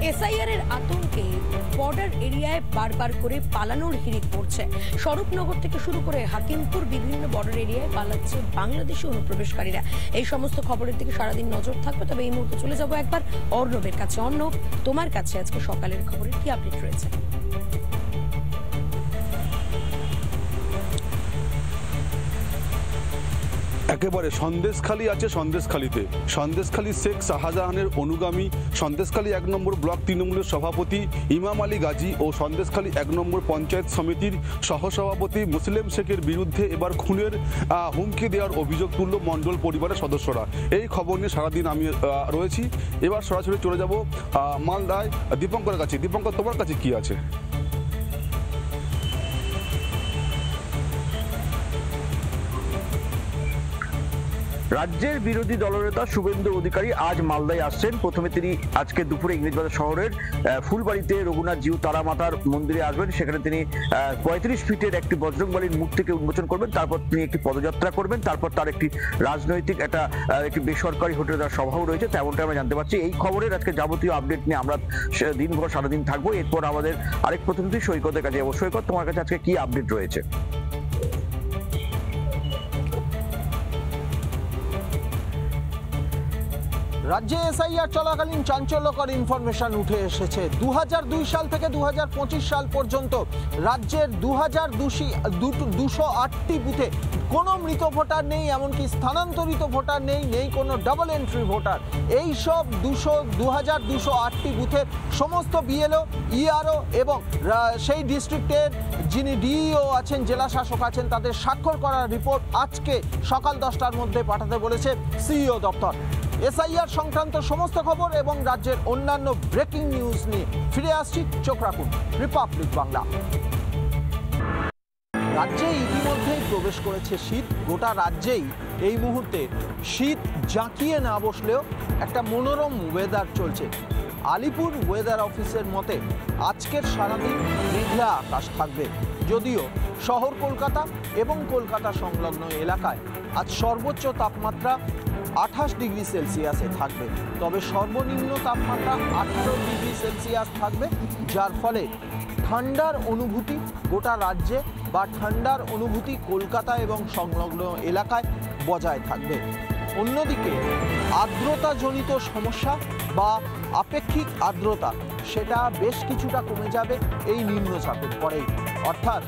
SIR এর আতঙ্কে border এরিয়ায় বারবার করে পালানোর হিড়িক পড়ছে। স্বরূপনগর থেকে শুরু করে হাকিমপুর বিভিন্ন বর্ডার এরিয়ায় পালাচ্ছে বাংলাদেশি অনুপ্রবেশকারীরা। এই সমস্ত খবরের দিকে সারাদিন নজর থাকবে। তবে এই মুহূর্তে চলে যাব একবার অর্ণবের কাছে। অর্ণব, তোমার কাছে আজকে সকালের খবরের কি আপডেট রয়েছে? একেবারে সন্দেশখালী আছে। সন্দেশখালী শেখ শাহজাহানের অনুগামী, সন্দেশখালী 1 নম্বর ব্লক তৃণমূলের সভাপতি ইমাম আলী গাজী ও সন্দেশখালী 1 নম্বর পঞ্চায়েত সমিতির সহসভাপতি মুসলিম শেখের বিরুদ্ধে এবার খুনের হুমকি দেওয়ার অভিযোগ তুলল মণ্ডল পরিবারের সদস্যরা। এই খবর নিয়ে সারাদিন আমি রয়েছি। এবার সরাসরি চলে যাব মালদায় দীপঙ্করের কাছে। দীপঙ্কর, তোমার কাছে কি আছে? রাজ্যের বিরোধী দলনেতা শুভেন্দু অধিকারী আজ মালদায় আসছেন। প্রথমে তিনি আজকে দুপুরে ইংরেজবাজার শহরের ফুলবাড়িতে রঘুনাথ জিউ তারামাতার মন্দিরে আসবেন। সেখানে তিনি 35 ফিটের একটি বজরংবলীর মূর্তিকে উন্মোচন করবেন। তারপর তিনি একটি পদযাত্রা করবেন। তারপর তার একটি রাজনৈতিক একটি বেসরকারি হোটেলে তার সভাও রয়েছে, তেমনটা আমরা জানতে পারছি। এই খবরের আজকে যাবতীয় আপডেট নিয়ে আমরা দিনভর সারাদিন থাকবো। এরপর আমাদের আরেক প্রতিনিধি সৈকতের কাছে যাবো। সৈকত, তোমার কাছে আজকে কি আপডেট রয়েছে? রাজ্যে এসআইআর চলাকালীন চাঞ্চল্যকর ইনফরমেশন উঠে এসেছে। 2002 সাল থেকে 2025 সাল পর্যন্ত রাজ্যের 2208টি বুথে কোনো মৃত ভোটার নেই, এমনকি স্থানান্তরিত ভোটার নেই কোনো ডাবল এন্ট্রি ভোটার। এই সব 2208টি বুথের সমস্ত বিএলও, ইআরও এবং সেই ডিস্ট্রিক্টের যিনি ডিইও আছেন, জেলা শাসক আছেন, তাদের স্বাক্ষর করা রিপোর্ট আজকে সকাল 10টার মধ্যে পাঠাতে বলেছে সিইও দপ্তর। এসআইআর সংক্রান্ত সমস্ত খবর এবং রাজ্যের অন্যান্য ব্রেকিং নিউজ নিয়ে ফিরে আসছি। চোখ রাখুন রিপাবলিক বাংলা। রাজ্যে ইতিমধ্যেই প্রবেশ করেছে শীত। গোটা রাজ্যেই এই মুহূর্তে শীত জাঁকিয়ে না বসলেও একটা মনোরম ওয়েদার চলছে। আলিপুর ওয়েদার অফিসের মতে আজকের সারাদিন মেঘলা আকাশ থাকবে, যদিও শহর কলকাতা এবং কলকাতা সংলগ্ন এলাকায় আজ সর্বোচ্চ তাপমাত্রা 28 ডিগ্রি সেলসিয়াসে থাকবে। তবে সর্বনিম্ন তাপমাত্রা 18 ডিগ্রি সেলসিয়াস থাকবে, যার ফলে ঠান্ডার অনুভূতি গোটা রাজ্যে বা ঠান্ডার অনুভূতি কলকাতা এবং সংলগ্ন এলাকায় বজায় থাকবে। অন্যদিকে আর্দ্রতাজনিত সমস্যা বা আপেক্ষিক আর্দ্রতা সেটা বেশ কিছুটা কমে যাবে এই নিম্নচাপের পরেই। অর্থাৎ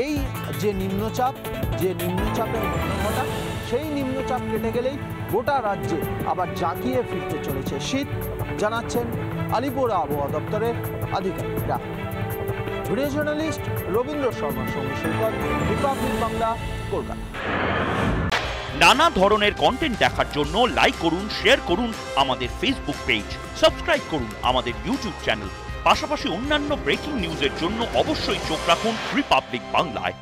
এই যে নিম্নচাপের ঘটনা, সেই নিম্নচাপ কেটে গেলেই গোটা রাজ্যে আবার জাঁকিয়ে ফিরতে চলেছে শীত, জানাচ্ছেন আলিপুর আবহাওয়া দপ্তরের আধিকারিকরা। ভিডিও জার্নালিস্ট রবীন্দ্র শর্মার সঙ্গে সৈকত, রিপাবলিক বাংলা, কলকাতা। নানা ধরনের কন্টেন্ট দেখার জন্য লাইক করুন, শেয়ার করুন আমাদের ফেসবুক পেজ, সাবস্ক্রাইব করুন আমাদের ইউটিউব চ্যানেল। পাশাপাশি অন্যান্য ব্রেকিং নিউজের জন্য অবশ্যই চোখ রাখুন রিপাবলিক বাংলায়।